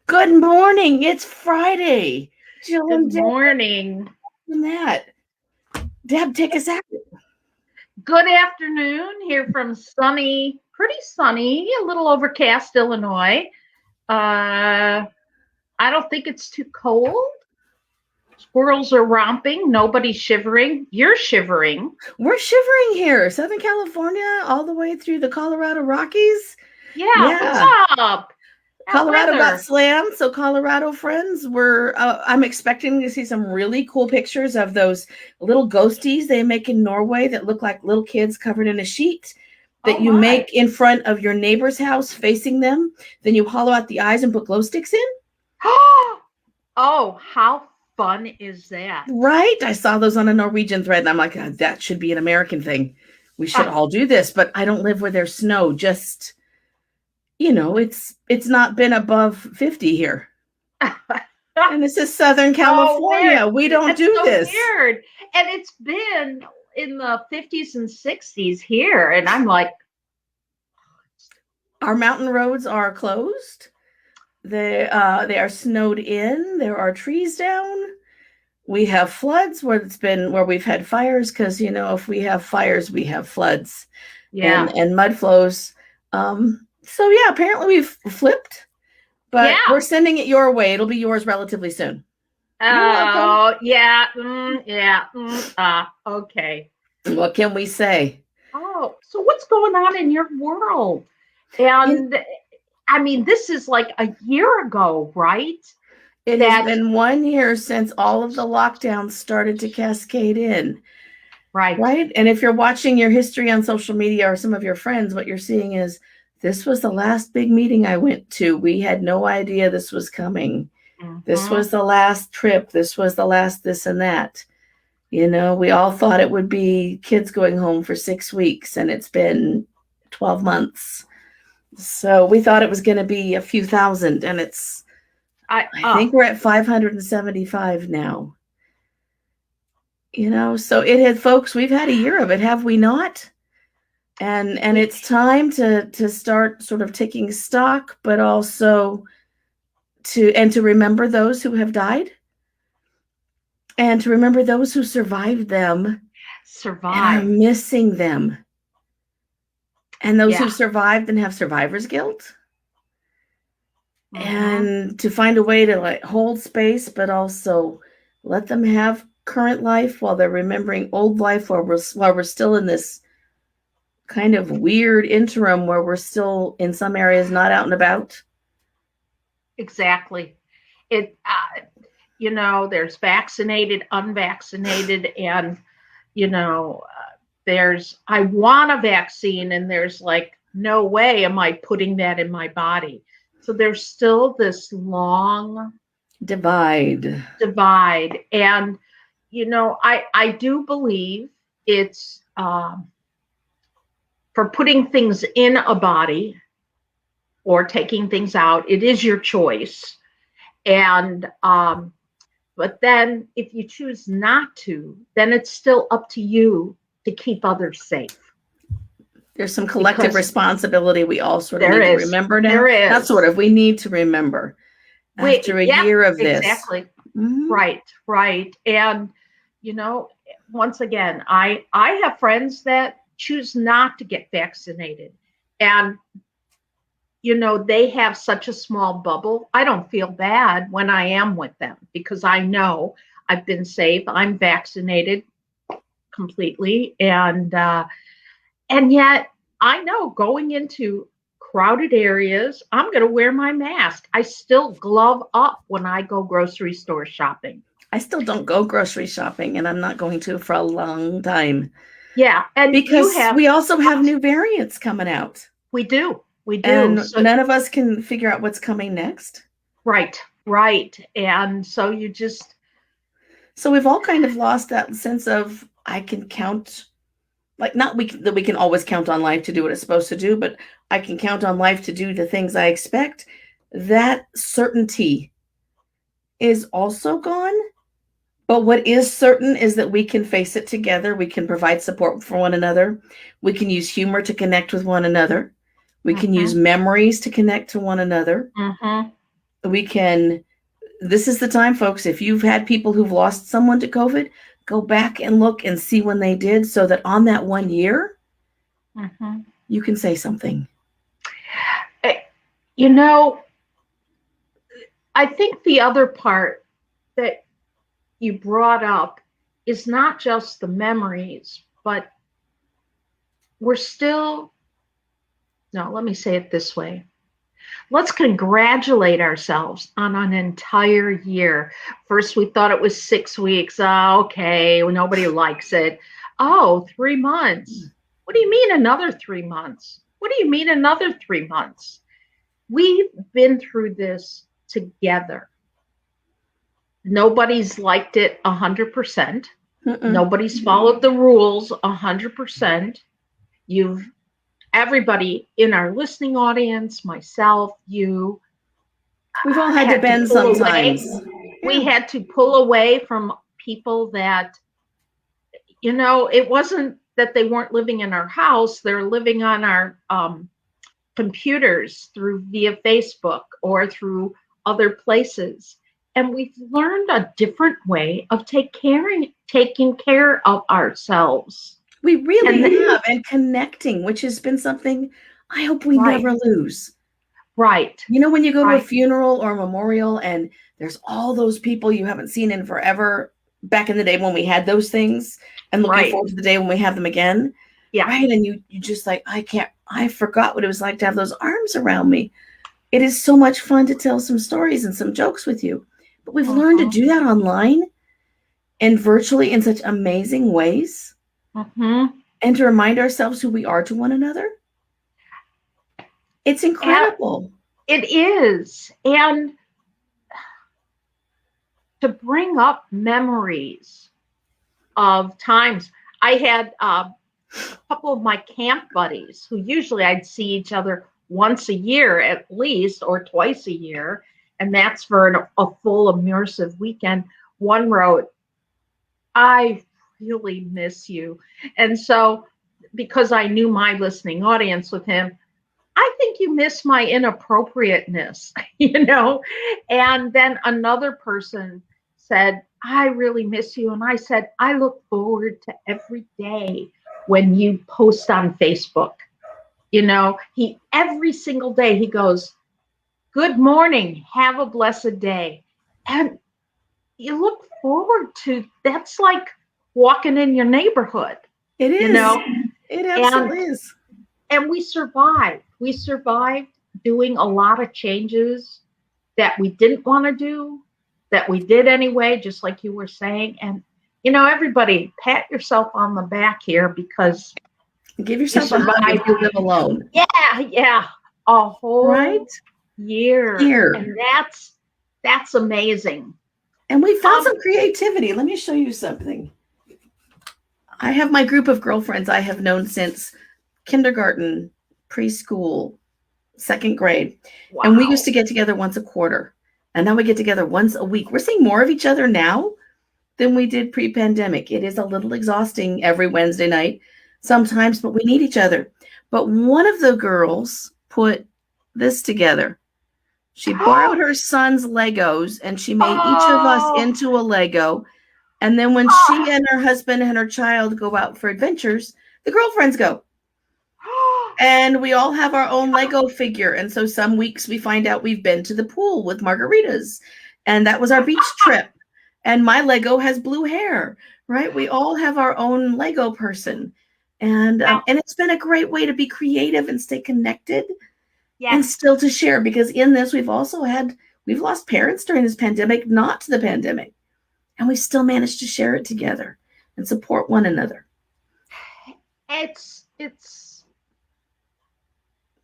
Good morning. It's Friday. Jill Good and Deb morning. and that. Deb, take us out. Good afternoon here from pretty sunny, a little overcast Illinois. I don't think it's too cold. Squirrels are romping. Nobody's shivering. You're shivering. We're shivering here. Southern California, all the way through the Colorado Rockies. Yeah, what's Yeah. up? That Colorado got weather. slammed. So, Colorado friends, I'm expecting to see some really cool pictures of those little ghosties they make in Norway that look like little kids covered in a sheet that Oh you my. make in front of your neighbor's house facing them. Then you hollow out the eyes and put glow sticks in. Oh, how fun is that? Right? I saw those on a Norwegian thread and I'm like, that should be an American thing. We should all do this, but I don't live where there's snow. Just, it's not been above 50 here. And this is Southern California. We don't That's do so this. weird. And it's been in the 50s and 60s here. And I'm like, our mountain roads are closed. They are snowed in. There are trees down. We have floods where we've had fires because if we have fires, we have floods, and mud flows. So yeah, apparently we've flipped, but we're sending it your way. It'll be yours relatively soon. Oh yeah, okay. What can we say? Oh, so what's going on in your world? And I mean, this is like a year ago, right? It has been 1 year since all of the lockdowns started to cascade in. Right. And if you're watching your history on social media or some of your friends, what you're seeing is this was the last big meeting I went to. We had no idea this was coming. Mm-hmm. This was the last trip. This was the last this and that. We all thought it would be kids going home for 6 weeks, and it's been 12 months. So we thought it was going to be a few thousand, and I think we're at 575 now. So it had, folks, we've had a year of it, have we not? And it's time to start sort of taking stock, but also to remember those who have died, and to remember those who survived them, and are missing them, and those who survived and have survivor's guilt. And to find a way to hold space, but also let them have current life while they're remembering old life, while we're still in this kind of weird interim where we're still in some areas not out and about. Exactly. There's vaccinated, unvaccinated, and I want a vaccine, and there's like, no way am I putting that in my body. So there's still this long divide. And, I do believe it's for putting things in a body or taking things out. It is your choice. And, but then if you choose not to, then it's still up to you to keep others safe. There's some collective responsibility we all sort of need to remember now. There is. Not sort of, we need to remember after a year of this. Exactly. Mm-hmm. Right. And, once again, I have friends that choose not to get vaccinated. And, they have such a small bubble. I don't feel bad when I am with them because I know I've been safe. I'm vaccinated completely. And yet I know going into crowded areas, I'm going to wear my mask. I still glove up when I go grocery store shopping. I still don't go grocery shopping, and I'm not going to for a long time. Yeah. And because we also have new variants coming out. We do. And so none of us can figure out what's coming next. Right. And so we've all kind of lost that sense of, I can count, that we can always count on life to do what it's supposed to do, but I can count on life to do the things I expect. That certainty is also gone. But what is certain is that we can face it together. We can provide support for one another. We can use humor to connect with one another. We can use memories to connect to one another. This is the time, folks. If you've had people who've lost someone to COVID, go back and look and see when they did, so that on that 1 year, you can say something. You know, I think the other part that you brought up is not just the memories, but let me say it this way. Let's congratulate ourselves on an entire year. First, we thought it was 6 weeks. Oh, okay, nobody likes it. Oh, 3 months. What do you mean another 3 months? What do you mean another 3 months? We've been through this together. Nobody's liked it 100%. Nobody's followed the rules 100%. Everybody in our listening audience, myself, you. We've all had to bend sometimes. We had to pull away from people that, it wasn't that they weren't living in our house. They're living on our computers via Facebook or through other places. And we've learned a different way of taking care of ourselves. We really have, and connecting, which has been something I hope we never lose. Right. When you go to a funeral or a memorial and there's all those people you haven't seen in forever, back in the day when we had those things, and looking forward to the day when we have them again. Yeah. Right. And you just like, I forgot what it was like to have those arms around me. It is so much fun to tell some stories and some jokes with you. But we've learned to do that online and virtually in such amazing ways. And to remind ourselves who we are to one another. It's incredible. It is. And to bring up memories of times. I had a couple of my camp buddies who usually I'd see each other once a year at least, or twice a year. And that's for a full immersive weekend. One wrote, "I really miss you." And so, because I knew my listening audience with him, "I think you miss my inappropriateness," And then another person said, "I really miss you." And I said, "I look forward to every day when you post on Facebook." Every single day he goes, "Good morning, have a blessed day." And you look forward to, that's like walking in your neighborhood. It is. It absolutely is. And we survived. We survived doing a lot of changes that we didn't want to do, that we did anyway, just like you were saying. And, everybody pat yourself on the back here, because give yourself a hug if you live alone. Yeah. A whole year. And that's amazing. And we found some creativity. Let me show you something. I have my group of girlfriends I have known since kindergarten, preschool, second grade. Wow. And we used to get together once a quarter. And now we get together once a week. We're seeing more of each other now than we did pre-pandemic. It is a little exhausting every Wednesday night sometimes, but we need each other. But one of the girls put this together. She borrowed her son's Legos and she made each of us into a Lego. And then when she and her husband and her child go out for adventures, the girlfriends go. And we all have our own Lego figure. And so some weeks we find out we've been to the pool with margaritas. And that was our beach trip. And my Lego has blue hair, right? We all have our own Lego person. And it's been a great way to be creative and stay connected. Yes. And still to share, because in this we've lost parents during this pandemic, not to the pandemic, and we still managed to share it together and support one another. It's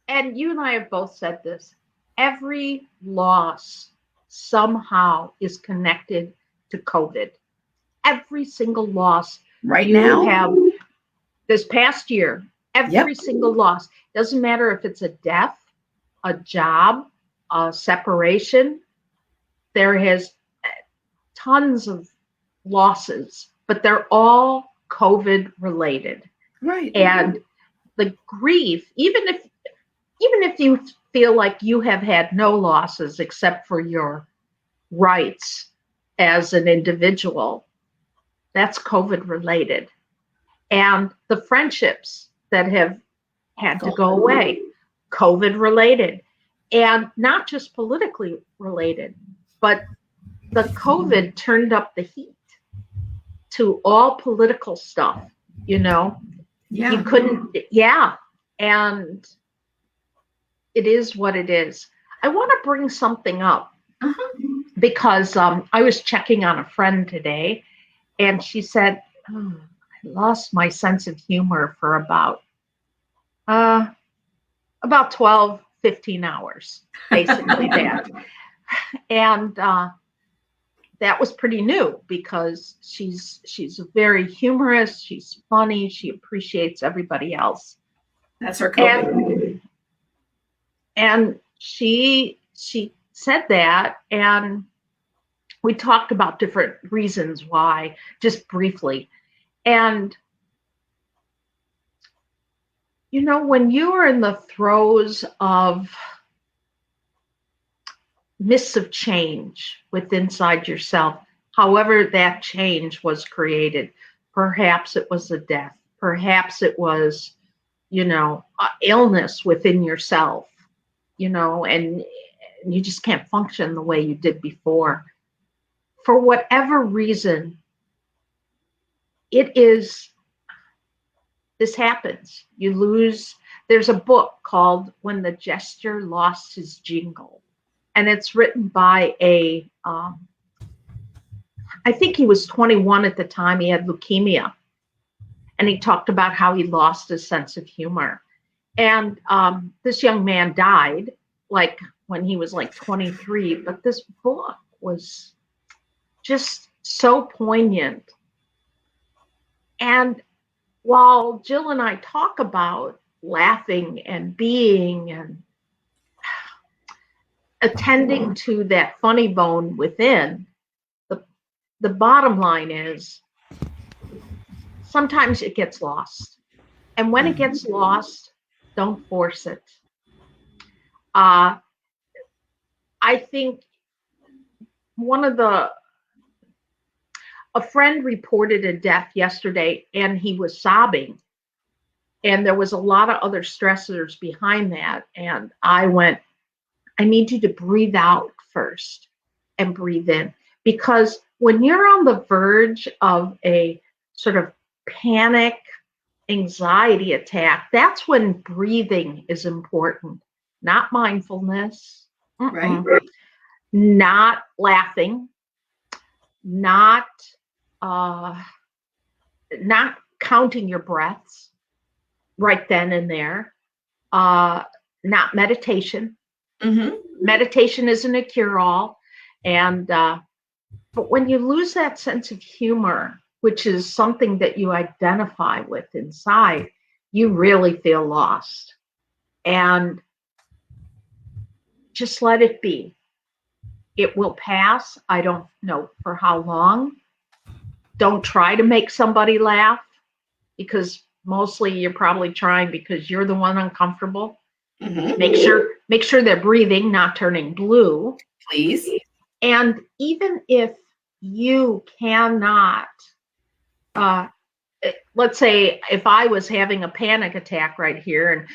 and you and I have both said this, every loss somehow is connected to COVID. Every single loss now have this past year, every single loss, doesn't matter if it's a death, a job, a separation. There has tons of losses, but they're all COVID related. Right. And the grief, even if even if you feel like you have had no losses except for your rights as an individual, that's COVID related. And the friendships that have had to go away, COVID related, and not just politically related, but the COVID turned up the heat to all political stuff, you know. Yeah. You couldn't, and it is what it is. I want to bring something up because I was checking on a friend today, and she said, I lost my sense of humor for about 12, 15 hours, basically that. And that was pretty new because she's very humorous, she's funny, she appreciates everybody else. That's her COVID. And she said that, and we talked about different reasons why, just briefly. And you know, when you are in the throes of mists of change within inside yourself, however that change was created, perhaps it was a death, perhaps it was, you know, illness within yourself, you know, and you just can't function the way you did before. For whatever reason, this happens. You lose. There's a book called When the Jester Lost His Jingle. And it's written by I think he was 21 at the time. He had leukemia. And he talked about how he lost his sense of humor. And this young man died like when he was like 23. But this book was just so poignant. And while Jill and I talk about laughing and being and attending to that funny bone within, the bottom line is sometimes it gets lost. And when it gets lost, don't force it. I think a friend reported a death yesterday, and he was sobbing. And there was a lot of other stressors behind that. And I went, I need you to breathe out first and breathe in. Because when you're on the verge of a sort of panic, anxiety attack, that's when breathing is important. Not mindfulness, right? Not laughing, not counting your breaths right then and there, not meditation. Meditation isn't a cure-all. And but when you lose that sense of humor, which is something that you identify with inside, you really feel lost. And just let it be. It will pass. I don't know for how long. Don't try to make somebody laugh, because mostly you're probably trying because you're the one uncomfortable. Make sure they're breathing, not turning blue, please. And even if you cannot, let's say if I was having a panic attack right here, and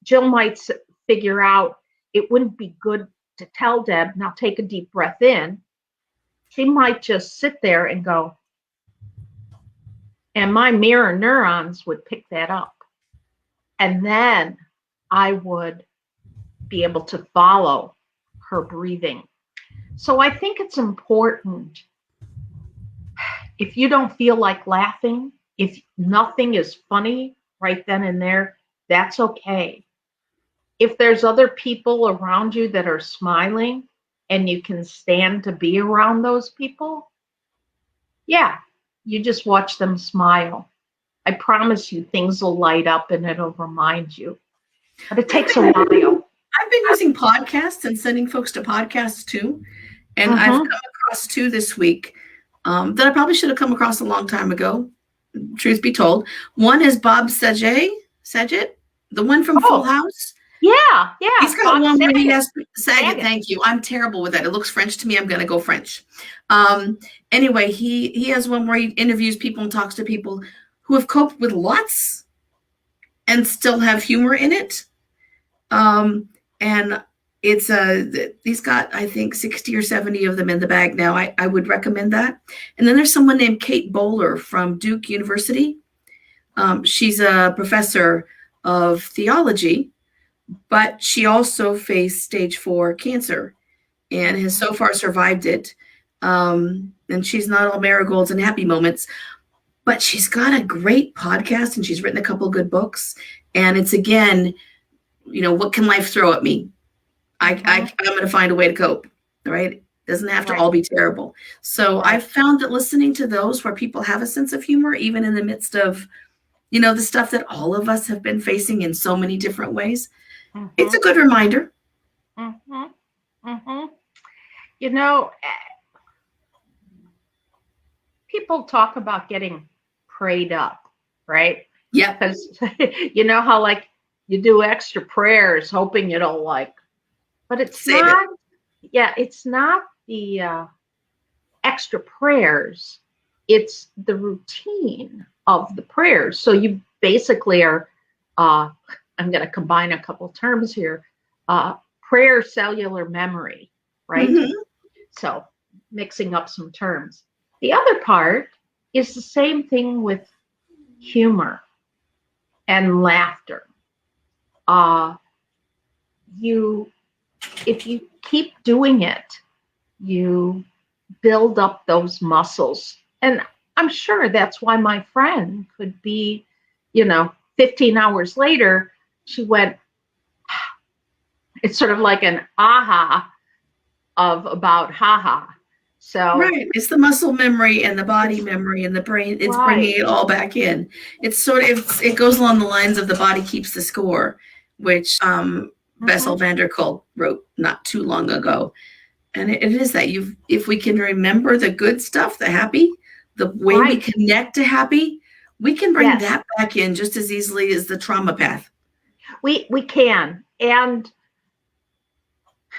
Jill might figure out it wouldn't be good to tell Deb, now take a deep breath in. She might just sit there and go, and my mirror neurons would pick that up. And then I would be able to follow her breathing. So I think it's important, if you don't feel like laughing, if nothing is funny right then and there, that's okay. If there's other people around you that are smiling and you can stand to be around those people, yeah, you just watch them smile. I promise you things will light up and it'll remind you. But it takes a while. I've been using podcasts and sending folks to podcasts too. And I've come across two this week that I probably should have come across a long time ago, truth be told. One is Bob Saget, the one from Full House. Yeah, yeah. He's got one where he has Saget. Thank you. I'm terrible with that. It looks French to me. I'm going to go French. Anyway, he has one where he interviews people and talks to people who have coped with lots and still have humor in it. And it's he's got, I think, 60 or 70 of them in the bag now. I would recommend that. And then there's someone named Kate Bowler from Duke University. She's a professor of theology, but she also faced stage 4 cancer and has so far survived it. And she's not all marigolds and happy moments, but she's got a great podcast and she's written a couple of good books. And it's, again, what can life throw at me? I'm going to find a way to cope, right? It doesn't have to all be terrible. So I've found that listening to those where people have a sense of humor, even in the midst of, the stuff that all of us have been facing in so many different ways, it's a good reminder. People talk about getting prayed up, right? Yeah. Because how you do extra prayers hoping it'll but it's not. It's not the extra prayers. It's the routine of the prayers. So you basically are, I'm going to combine a couple terms here, prayer cellular memory, right? So mixing up some terms. The other part is the same thing with humor and laughter. If you keep doing it, you build up those muscles. And I'm sure that's why my friend could be, 15 hours later, she went, it's sort of like an aha of about haha. So right, it's the muscle memory and the body memory and the brain. It's bringing it all back in. It's sort of, it goes along the lines of the body keeps the score, which Bessel van der Kolk wrote not too long ago. And it is that if we can remember the good stuff, the happy, the way we connect to happy, we can bring that back in just as easily as the trauma path. We can. And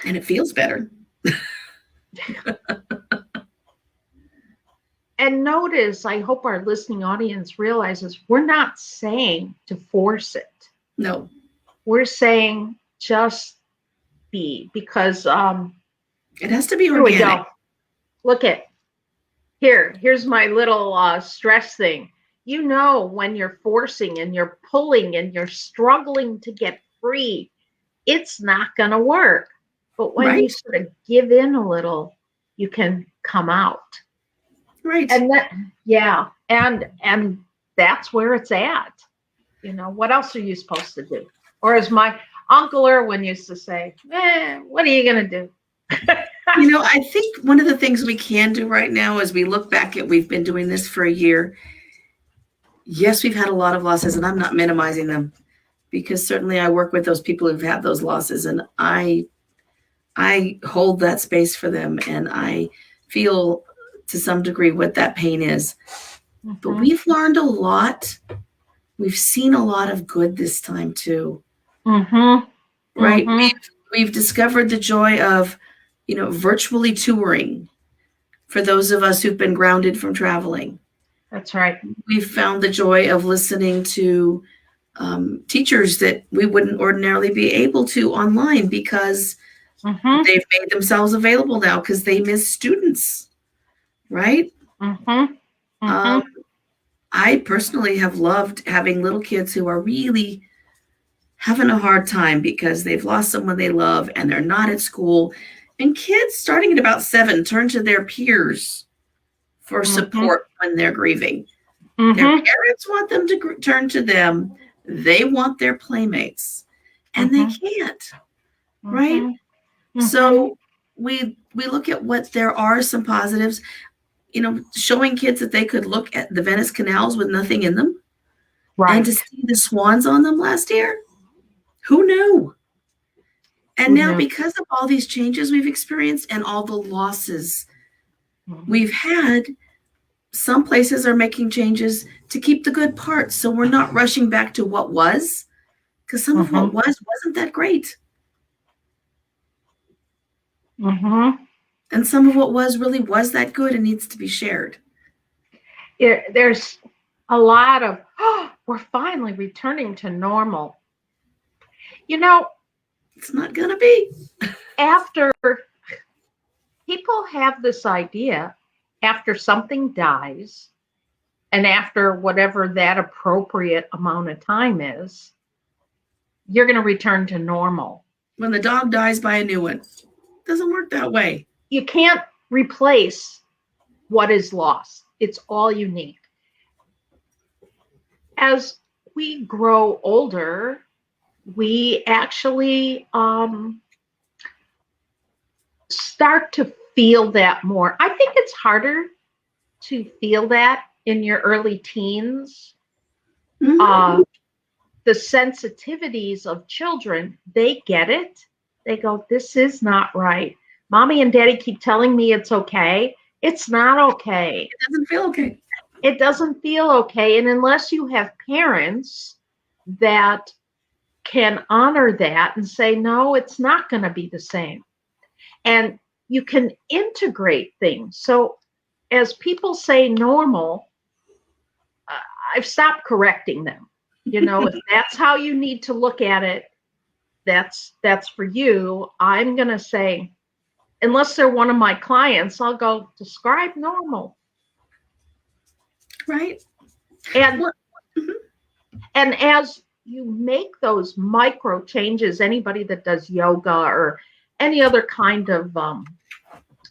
it feels better. And notice, I hope our listening audience realizes we're not saying to force it. No. We're saying just be, because it has to be organic. Here we go. Look at here's my little stress thing. When you're forcing and you're pulling and you're struggling to get free, it's not going to work. But when you sort of give in a little, you can come out. Right. And and that's where it's at. What else are you supposed to do? Or as my Uncle Irwin used to say, what are you going to do? I think one of the things we can do right now as we look back at, we've been doing this for a year. Yes, we've had a lot of losses, and I'm not minimizing them, because certainly I work with those people who've had those losses, and I hold that space for them, and I feel to some degree what that pain is. But we've learned a lot. We've seen a lot of good this time too. Right? We've discovered the joy of, virtually touring for those of us who've been grounded from traveling. That's right. We've found the joy of listening to teachers that we wouldn't ordinarily be able to online, because they've made themselves available now because they miss students, right? I personally have loved having little kids who are really having a hard time because they've lost someone they love and they're not at school. And kids starting at about 7 turn to their peers for support when they're grieving. Their parents want them to turn to them. They want their playmates, and they can't, right? So we look at what there are some positives, showing kids that they could look at the Venice canals with nothing in them, and to see the swans on them last year. Who knew? And now, because of all these changes we've experienced and all the losses we've had, some places are making changes to keep the good parts. So we're not rushing back to what was, because some of what wasn't that great. And some of what really was that good and needs to be shared. There's a lot of, we're finally returning to normal. It's not going to be. After people have this idea, after something dies, and after whatever that appropriate amount of time is, you're going to return to normal. When the dog dies, buy a new one. It doesn't work that way. You can't replace what is lost. It's all unique. As we grow older, we actually start to feel that more. I think it's harder to feel that in your early teens. The sensitivities of children, they get it. They go, this is not right. Mommy and daddy keep telling me it's okay. It's not okay. It doesn't feel okay. It doesn't feel okay. And unless you have parents that can honor that and say, no, it's not going to be the same. And you can integrate things. So as people say normal, I've stopped correcting them. If that's how you need to look at it, that's for you. I'm going to say, unless they're one of my clients, I'll go, describe normal. Right. And as you make those micro changes, anybody that does yoga or any other kind of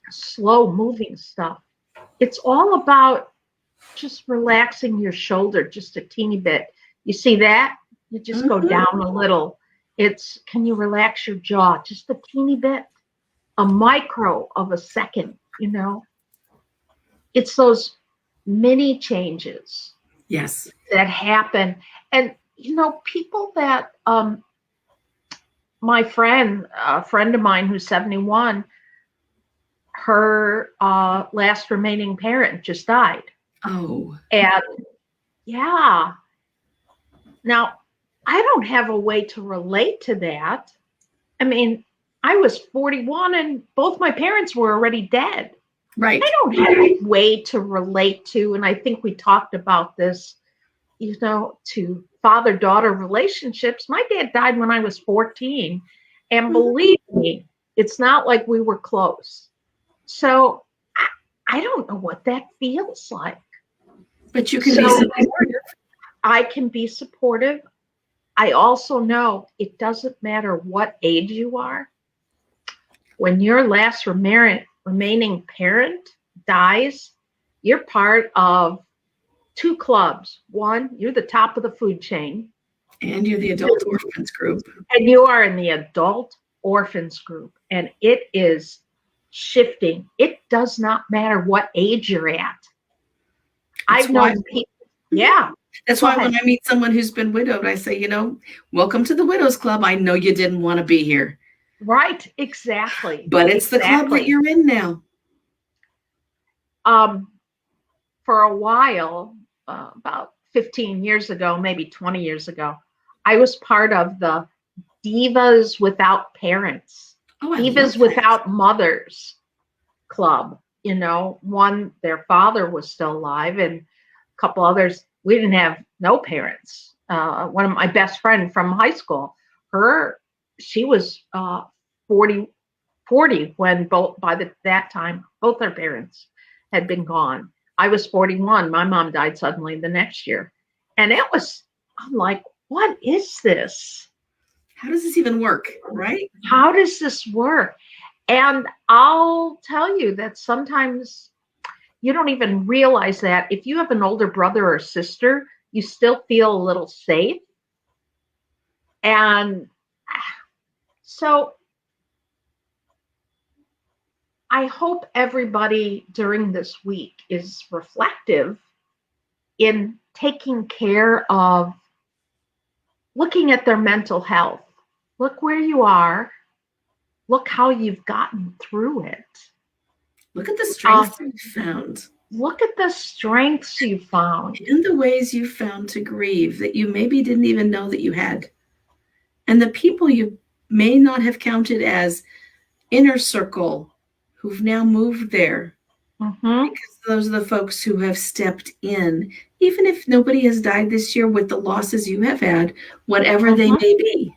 slow moving stuff, it's all about just relaxing your shoulder just a teeny bit. You see that? You just go down a little. Can you relax your jaw just a teeny bit? A micro of a second, It's those mini changes. Yes. That happen. And, people that, my friend, a friend of mine who's 71, her last remaining parent just died. Oh. And yeah. Now, I don't have a way to relate to that. I mean, I was 41 and both my parents were already dead. Right. I don't have a way to relate to, and I think we talked about this, to father-daughter relationships. My dad died when I was 14. And believe me, it's not like we were close. So I don't know what that feels like. But you can be supportive. I can be supportive. I also know it doesn't matter what age you are. When your last remaining parent dies, you're part of two clubs. One, you're the top of the food chain. And you're the adult orphans group. And you are in the adult orphans group. And it is shifting. It does not matter what age you're at. I've known people. Yeah. That's why when I meet someone who's been widowed, I say, welcome to the Widows Club. I know you didn't want to be here. Right. Exactly. But it's the club that you're in now. For a while, about 15 years ago, maybe 20 years ago, I was part of the Divas Without Parents, Divas Without Mothers Club. One, their father was still alive, and a couple others, we didn't have no parents. One of my best friend from high school, she was 40 when that time, both her parents had been gone. I was 41. My mom died suddenly the next year. And I'm like, what is this? How does this even work, right? How does this work? And I'll tell you that sometimes you don't even realize that if you have an older brother or sister, you still feel a little safe. And so I hope everybody during this week is reflective in taking care of looking at their mental health. Look where you are. Look how you've gotten through it. Look at the strengths you found. Look at the strengths you found. And the ways you found to grieve that you maybe didn't even know that you had. And the people you may not have counted as inner circle who've now moved there, because those are the folks who have stepped in, even if nobody has died this year with the losses you have had, whatever they may be.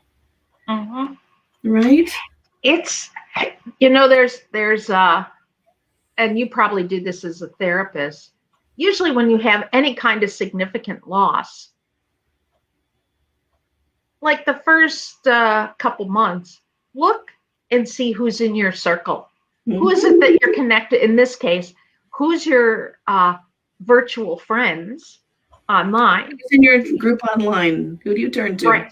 Right? It's, there's and you probably do this as a therapist. Usually when you have any kind of significant loss, like the first couple months, look and see who's in your circle. Who is it that you're connected? In this case, who's your virtual friends online? Who's in your group online? Who do you turn to?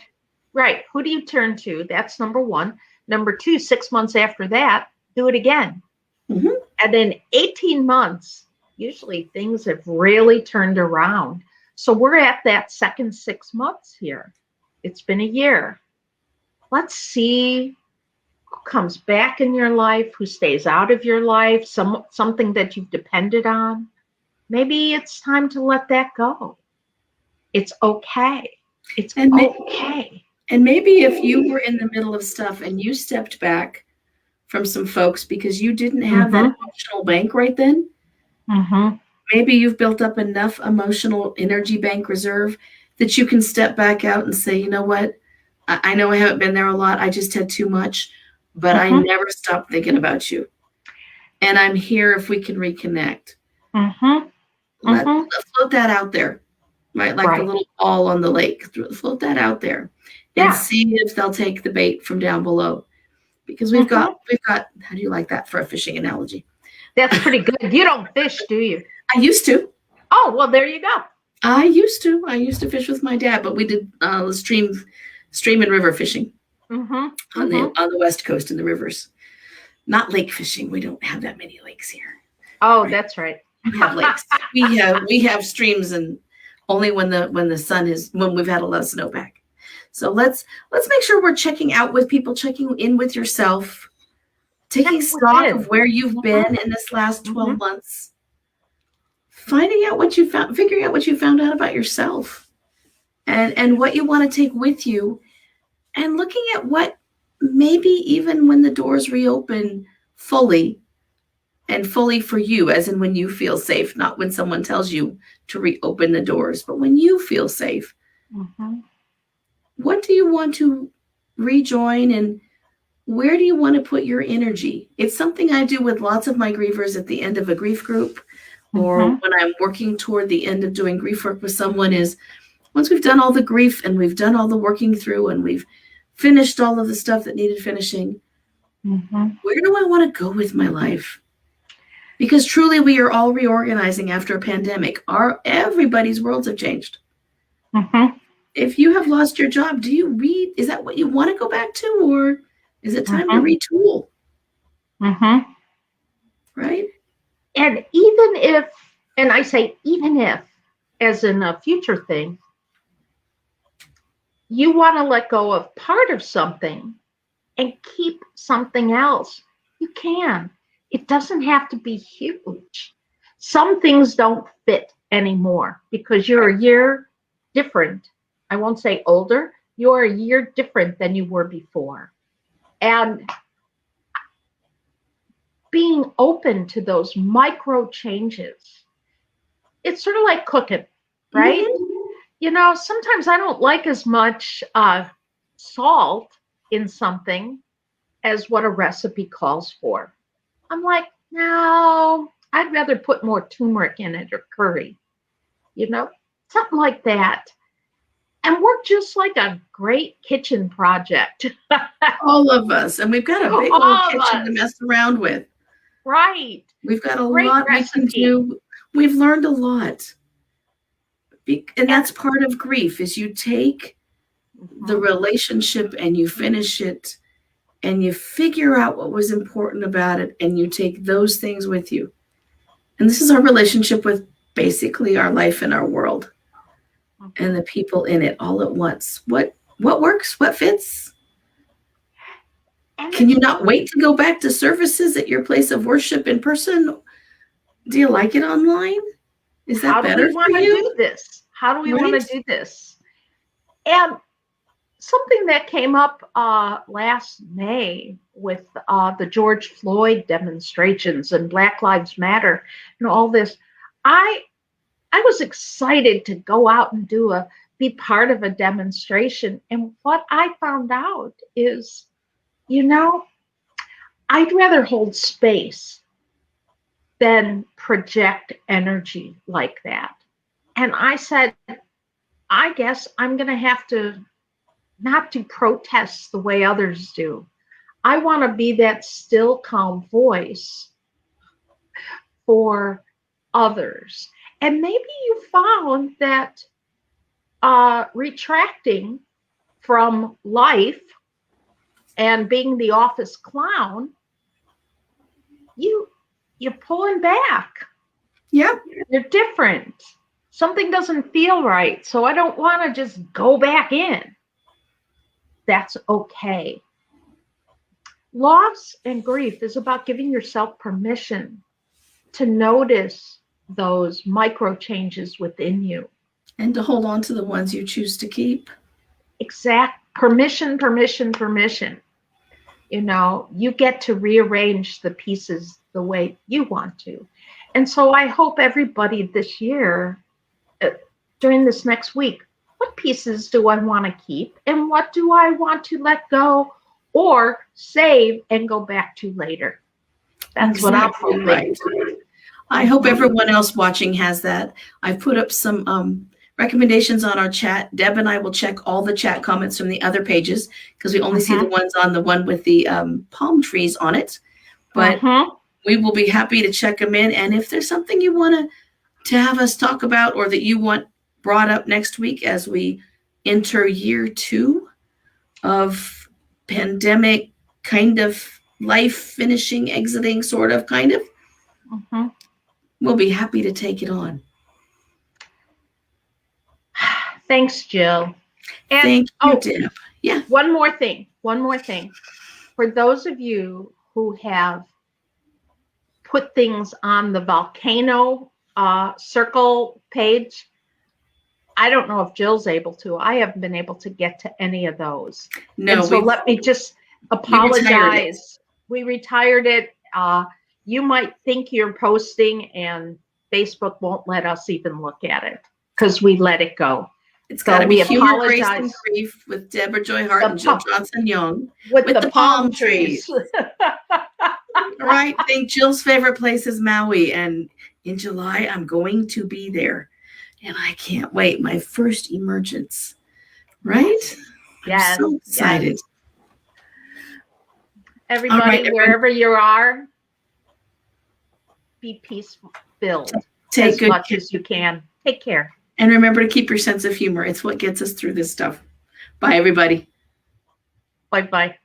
Right. Who do you turn to? That's number one. Number two, 6 months after that, do it again. And then 18 months, usually things have really turned around. So we're at that second 6 months here. It's been a year. Let's see who comes back in your life, who stays out of your life, something that you've depended on. Maybe it's time to let that go. It's okay. It's okay. And maybe if you were in the middle of stuff and you stepped back from some folks because you didn't have that emotional bank right then, maybe you've built up enough emotional energy bank reserve that you can step back out and say, you know what, I know I haven't been there a lot. I just had too much, but I never stopped thinking about you. And I'm here if we can reconnect. Let's float that out there, right? Like the little ball on the lake. Float that out there and see if they'll take the bait from down below. Because we've got, how do you like that for a fishing analogy? That's pretty good. You don't fish, do you? I used to. Oh, well, there you go. I used to fish with my dad, but we did stream and river fishing on the West Coast in the rivers. Not lake fishing. We don't have that many lakes here. Oh, that's right. We have lakes. we have streams, and only when the sun is, when we've had a lot of snowpack. So let's make sure we're checking out with people, checking in with yourself, taking stock of where you've been in this last 12 months, finding out what you found, figuring out what you found out about yourself, and what you want to take with you, and looking at what maybe even when the doors reopen fully for you, as in when you feel safe, not when someone tells you to reopen the doors, but when you feel safe. What do you want to rejoin, and where do you want to put your energy? It's something I do with lots of my grievers at the end of a grief group, or when I'm working toward the end of doing grief work with someone, is once we've done all the grief and we've done all the working through and we've finished all of the stuff that needed finishing, where do I want to go with my life? Because truly we are all reorganizing after a pandemic. Everybody's worlds have changed. If you have lost your job, is that what you want to go back to, or is it time to retool? Right? And even if, and I say even if, as in a future thing, you want to let go of part of something and keep something else, you can. It doesn't have to be huge. Some things don't fit anymore because you're a year different. I won't say older. You're a year different than you were before. And being open to those micro changes, it's sort of like cooking, right? Sometimes I don't like as much salt in something as what a recipe calls for. I'm like, no, I'd rather put more turmeric in it or curry, something like that. And we're just like a great kitchen project. All of us. And we've got a big old kitchen to mess around with. Right. We've got a lot we can do. We've learned a lot. And that's part of grief, is you take the relationship and you finish it and you figure out what was important about it and you take those things with you. And this is our relationship with basically our life and our world and the people in it all at once. What works? What fits? Can you not wait to go back to services at your place of worship in person? Do you like it online? Is that better for you? How do we want to do this? And something that came up last May with the George Floyd demonstrations and Black Lives Matter and all this. I was excited to go out and be part of a demonstration. And what I found out is, I'd rather hold space than project energy like that. And I said, I guess I'm going to have to not do protests the way others do. I want to be that still, calm voice for others. And maybe you found that retracting from life and being the office clown, you're pulling back. Yep. You're different. Something doesn't feel right. So I don't want to just go back in. That's okay. Loss and grief is about giving yourself permission to notice those micro changes within you. And to hold on to the ones you choose to keep. Exact permission. You get to rearrange the pieces the way you want to. And so I hope everybody this year, during this next week, what pieces do I want to keep and what do I want to let go or save and go back to later? That's exactly what I'm hoping. Right. I hope everyone else watching has that. I've put up some recommendations on our chat. Deb and I will check all the chat comments from the other pages because we only see the ones on the one with the palm trees on it. But we will be happy to check them in. And if there's something you want to have us talk about or that you want brought up next week as we enter year 2 of pandemic, kind of life finishing, exiting, sort of, kind of, we'll be happy to take it on. Thanks, Jill. And, thank you, Deb. Yeah. One more thing. For those of you who have put things on the volcano circle page, I don't know if Jill's able to. I haven't been able to get to any of those. No. And so let me just apologize. We retired it. You might think you're posting and Facebook won't let us even look at it because we let it go. It's got to be Humor, Grace, and Grief with Debra Joy Hart and Jill Johnson Young with the palm trees. All right. I think Jill's favorite place is Maui. And in July, I'm going to be there. And I can't wait. My first emergence. Right? Yes. I'm so excited. Yes. Everybody, wherever you are, be peace-filled as much as you can. Take care. And remember to keep your sense of humor. It's what gets us through this stuff. Bye, everybody. Bye-bye.